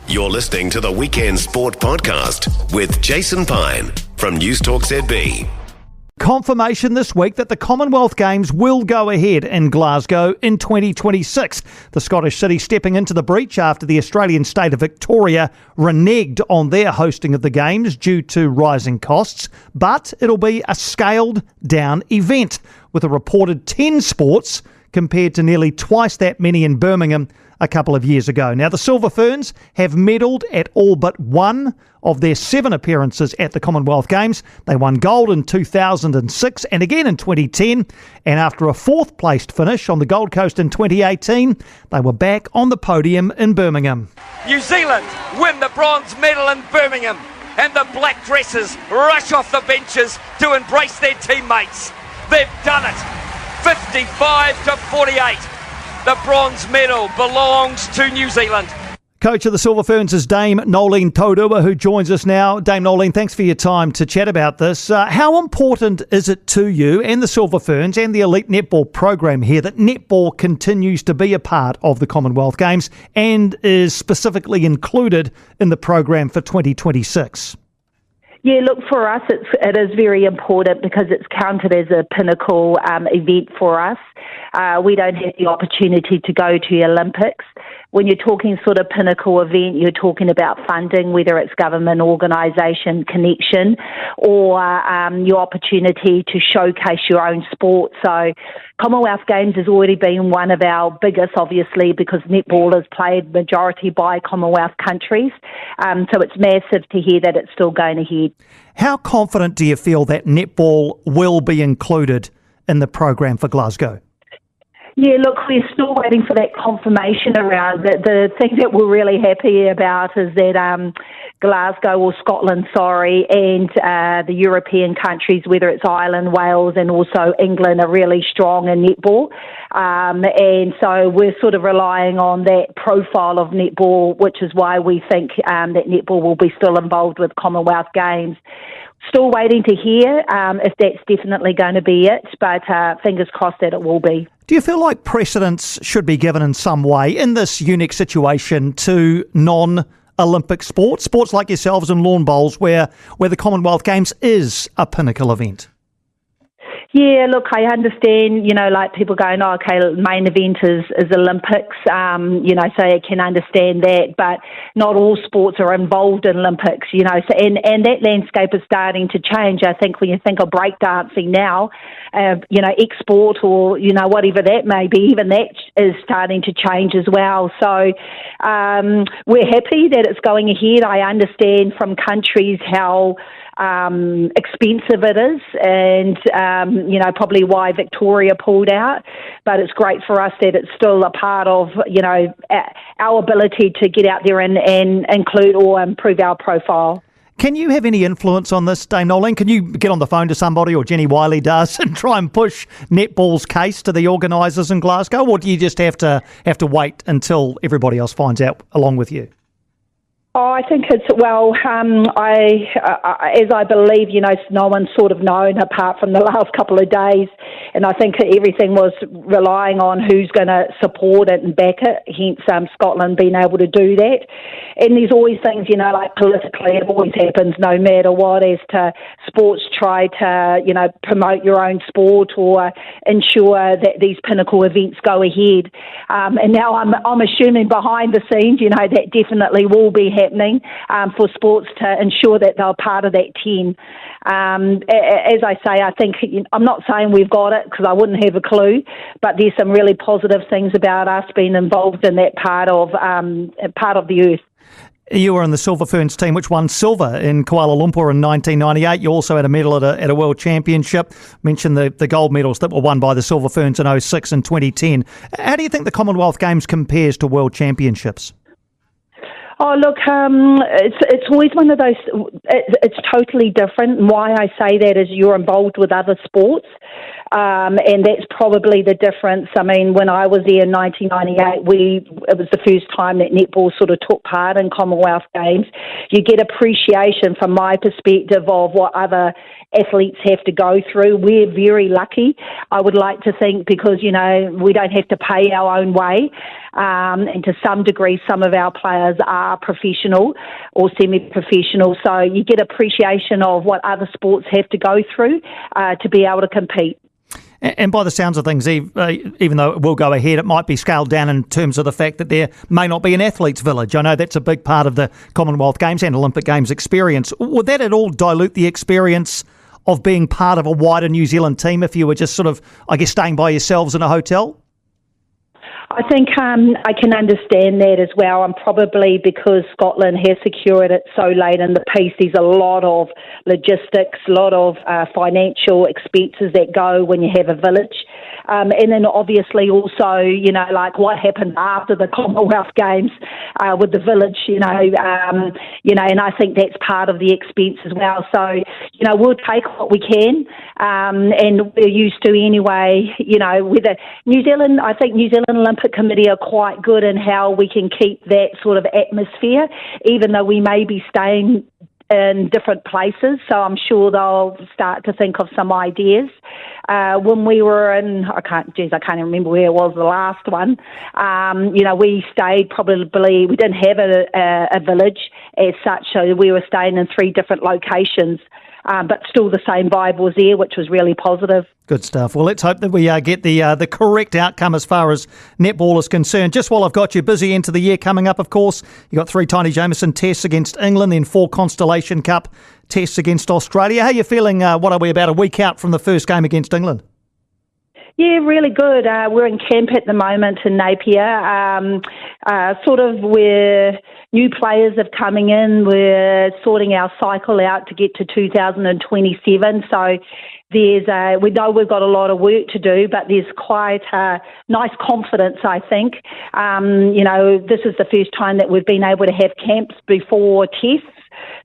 You're listening to the Weekend Sport Podcast with Jason Pine from News Talk ZB. Confirmation this week that the Commonwealth Games will go ahead in Glasgow in 2026. The Scottish city stepping into the breach after the Australian state of Victoria reneged on their hosting of the Games due to rising costs. But it'll be a scaled down event with a reported 10 sports compared to nearly twice that many in Birmingham a couple of years ago. Now, the Silver Ferns have medalled at all but one of their 7 appearances at the Commonwealth Games. They won gold in 2006 and again in 2010. And after a 4th-placed finish on the Gold Coast in 2018, they were back on the podium in Birmingham. New Zealand win the bronze medal in Birmingham, and the black dresses rush off the benches to embrace their teammates. They've done it. 55-48. The bronze medal belongs to New Zealand. Coach of the Silver Ferns is Dame Noeline Taurua, who joins us now. Dame Noeline, thanks for your time to chat about this. How important is it to you and the Silver Ferns and the elite netball program here that netball continues to be a part of the Commonwealth Games and is specifically included in the program for 2026? Yeah, look, for us, it is very important because it's counted as a pinnacle event for us. We don't have the opportunity to go to the Olympics. When you're talking sort of pinnacle event, you're talking about funding, whether it's government organisation connection or your opportunity to showcase your own sport. So Commonwealth Games has already been one of our biggest, obviously, because netball is played majority by Commonwealth countries. So it's massive to hear that it's still going ahead. How confident do you feel that netball will be included in the program for Glasgow? Yeah, look, we're still waiting for that confirmation around it. The thing that we're really happy about is that Glasgow or Scotland, and the European countries, whether it's Ireland, Wales and also England, are really strong in netball. And so we're sort of relying on that profile of netball, which is why we think that netball will be still involved with Commonwealth Games. Still waiting to hear if that's definitely going to be it, but fingers crossed that it will be. Do you feel like precedence should be given in some way in this unique situation to non-Olympic sports like yourselves and lawn bowls, where the Commonwealth Games is a pinnacle event? Yeah, look, I understand, like people going, main event is Olympics, so I can understand that, but not all sports are involved in Olympics, so, and that landscape is starting to change. I think when you think of breakdancing now, export or, whatever that may be, even that is starting to change as well. So we're happy that it's going ahead. I understand from countries how expensive it is and, probably why Victoria pulled out. But it's great for us that it's still a part of, our ability to get out there and include or improve our profile. Can you have any influence on this, Dame Noeline? Can you get on the phone to somebody, or Jenny Wiley does, and try and push netball's case to the organisers in Glasgow, or do you just have to wait until everybody else finds out along with you? Oh, I think it's, as I believe, no one's sort of known apart from the last couple of days. And I think everything was relying on who's going to support it and back it, hence Scotland being able to do that. And there's always things, like politically, it always happens no matter what, as to sports try to, promote your own sport or ensure that these pinnacle events go ahead. And now I'm assuming behind the scenes, that definitely will be happening for sports to ensure that they're part of that 10. As I say, I think, I'm not saying we've got it because I wouldn't have a clue, but there's some really positive things about us being involved in that part of the earth. You were in the Silver Ferns team, which won silver in Kuala Lumpur in 1998. You also had a medal at a World Championship. Mentioned the gold medals that were won by the Silver Ferns in 06 and 2010. How do you think the Commonwealth Games compares to World Championships? Oh, look, it's always one of those, it's totally different. And why I say that is you're involved with other sports. And that's probably the difference. I mean, when I was there in 1998, it was the first time that netball sort of took part in Commonwealth Games. You get appreciation from my perspective of what other athletes have to go through. We're very lucky, I would like to think, because, we don't have to pay our own way. And to some degree, some of our players are professional or semi-professional. So you get appreciation of what other sports have to go through to be able to compete. And by the sounds of things, even though it will go ahead, it might be scaled down in terms of the fact that there may not be an athletes' village. I know that's a big part of the Commonwealth Games and Olympic Games experience. Would that at all dilute the experience of being part of a wider New Zealand team if you were just sort of, staying by yourselves in a hotel? I think I can understand that as well, and probably because Scotland has secured it so late in the piece, there's a lot of logistics, a lot of financial expenses that go when you have a village. And then obviously also, like what happened after the Commonwealth Games with the village, and I think that's part of the expense as well. So, we'll take what we can, and we're used to anyway, with New Zealand, I think New Zealand Olympic Committee are quite good in how we can keep that sort of atmosphere, even though we may be staying in different places. So I'm sure they'll start to think of some ideas. When we were in, I can't even remember where it was, the last one. We stayed probably, we didn't have a village as such, so we were staying in 3 different locations. But still the same vibe was there, which was really positive. Good stuff. Well, let's hope that we get the correct outcome as far as netball is concerned. Just while I've got you, busy end of the year coming up, of course. You've got 3 Tiny Jameson tests against England, then 4 Constellation Cup tests against Australia. How are you feeling, what are we, about a week out from the first game against England? Yeah, really good. We're in camp at the moment in Napier. Where new players have coming in. We're sorting our cycle out to get to 2027. So we know we've got a lot of work to do, but there's quite nice confidence, I think. This is the first time that we've been able to have camps before tests.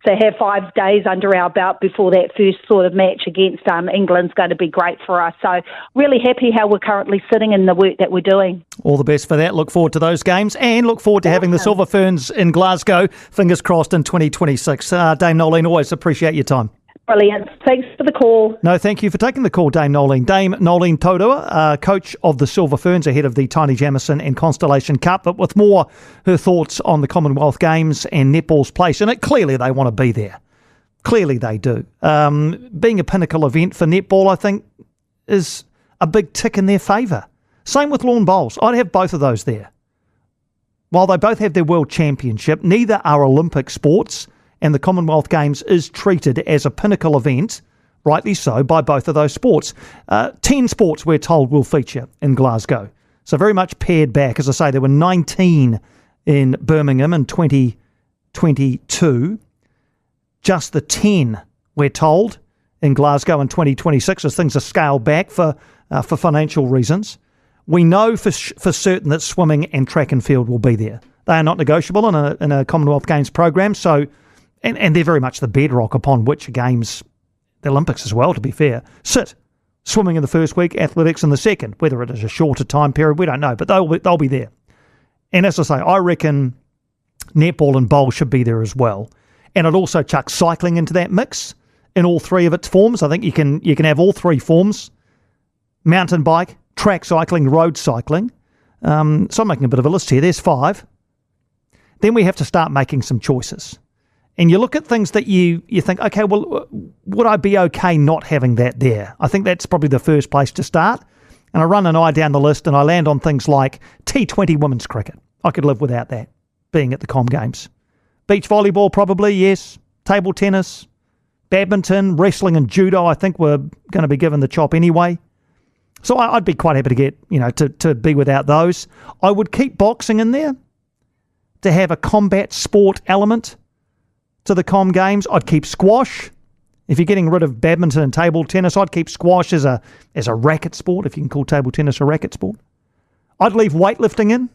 So have 5 days under our belt before that first sort of match against England's going to be great for us. So really happy how we're currently sitting in the work that we're doing. All the best for that. Look forward to those games and look forward to having the Silver Ferns in Glasgow. Fingers crossed in 2026. Dame Noeline, always appreciate your time. Brilliant. Thanks for the call. No, thank you for taking the call, Dame Noeline. Dame Noeline Taurua, coach of the Silver Ferns ahead of the Tiny Jameson and Constellation Cup, but with more her thoughts on the Commonwealth Games and netball's place in it. Clearly they want to be there. Clearly they do. Being a pinnacle event for netball, I think, is a big tick in their favour. Same with lawn bowls. I'd have both of those there. While they both have their world championship, neither are Olympic sports, and the Commonwealth Games is treated as a pinnacle event, rightly so, by both of those sports. 10 sports, we're told, will feature in Glasgow. So very much pared back. As I say, there were 19 in Birmingham in 2022. Just the 10, we're told, in Glasgow in 2026 as things are scaled back for financial reasons. We know for certain that swimming and track and field will be there. They are not negotiable in a Commonwealth Games program, so and they're very much the bedrock upon which games, the Olympics as well, to be fair, sit. Swimming in the first week, athletics in the second. Whether it is a shorter time period, we don't know, but they'll be there. And as I say, I reckon netball and bowl should be there as well. And I'd also chuck cycling into that mix in all 3 of its forms. I think you can have all 3 forms: mountain bike, track cycling, road cycling. So I'm making a bit of a list here. There's 5. Then we have to start making some choices. And you look at things that you think, okay, well, would I be okay not having that there? I think that's probably the first place to start. And I run an eye down the list and I land on things like T20 women's cricket. I could live without that being at the Com Games. Beach volleyball, probably, yes. Table tennis, badminton, wrestling and judo, I think we're going to be given the chop anyway. So I'd be quite happy to get, to be without those. I would keep boxing in there to have a combat sport element to the Com Games. I'd keep squash. If you're getting rid of badminton and table tennis, I'd keep squash as a racket sport, if you can call table tennis a racket sport. I'd leave weightlifting in.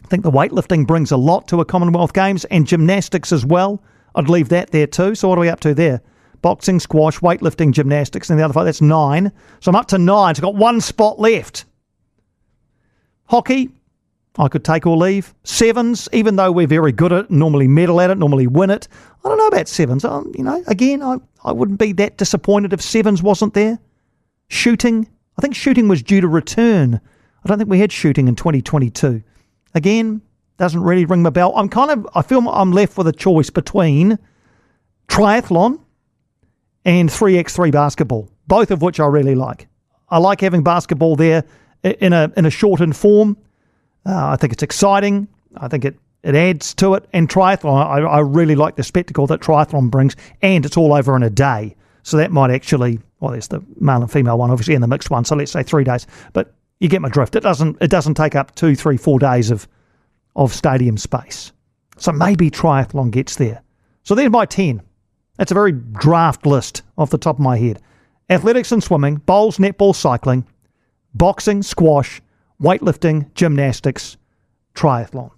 I think the weightlifting brings a lot to a Commonwealth Games, and gymnastics as well. I'd leave that there too. So what are we up to there? boxing, squash, weightlifting, gymnastics, and the other 5. That's 9. So I'm up to 9. So I've got 1 spot left. Hockey, I could take or leave. Sevens, even though we're very good at it, normally medal at it, normally win it. I don't know about sevens. Again, I wouldn't be that disappointed if sevens wasn't there. Shooting, I think shooting was due to return. I don't think we had shooting in 2022. Again, doesn't really ring my bell. I feel I'm left with a choice between triathlon and 3x3 basketball, both of which I really like. I like having basketball there in a shortened form. I think it's exciting. I think it adds to it. And triathlon, I really like the spectacle that triathlon brings, and it's all over in a day. So that might actually, well, there's the male and female one, obviously, and the mixed one. So let's say 3 days. But you get my drift. It doesn't take up 2, 3, 4 days of stadium space. So maybe triathlon gets there. So there's my 10. That's a very draft list off the top of my head. Athletics and swimming, bowls, netball, cycling, boxing, squash, weightlifting, gymnastics, triathlon.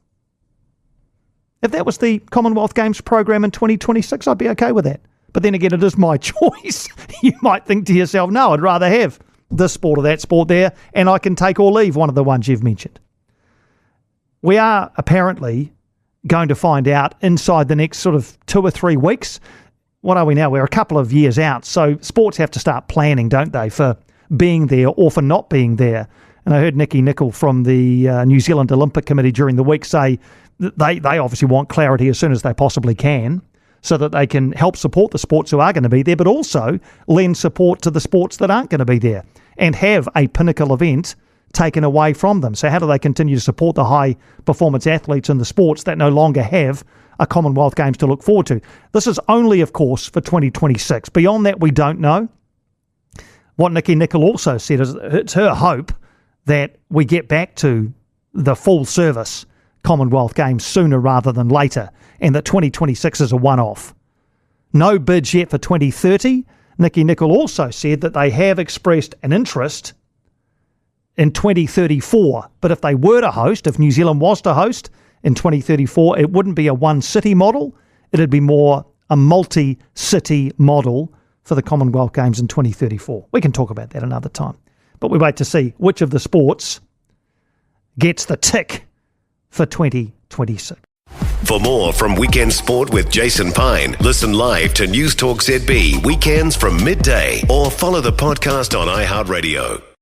If that was the Commonwealth Games program in 2026, I'd be okay with that. But then again, it is my choice. You might think to yourself, no, I'd rather have this sport or that sport there, and I can take or leave one of the ones you've mentioned. We are apparently going to find out inside the next sort of 2 or 3 weeks. What are we now? We're a couple of years out. So sports have to start planning, don't they, for being there or for not being there. And I heard Nicky Nicol from the New Zealand Olympic Committee during the week say that they obviously want clarity as soon as they possibly can so that they can help support the sports who are going to be there, but also lend support to the sports that aren't going to be there and have a pinnacle event taken away from them. So how do they continue to support the high-performance athletes in the sports that no longer have a Commonwealth Games to look forward to? This is only, of course, for 2026. Beyond that, we don't know. What Nicky Nicol also said is it's her hope that we get back to the full-service Commonwealth Games sooner rather than later, and that 2026 is a one-off. No bids yet for 2030. Nicky Nicol also said that they have expressed an interest in 2034. But if they were to host, if New Zealand was to host in 2034, it wouldn't be a one-city model. It'd be more a multi-city model for the Commonwealth Games in 2034. We can talk about that another time. But we wait to see which of the sports gets the tick for 2026. For more from Weekend Sport with Jason Pine, listen live to News Talk ZB weekends from midday or follow the podcast on iHeartRadio.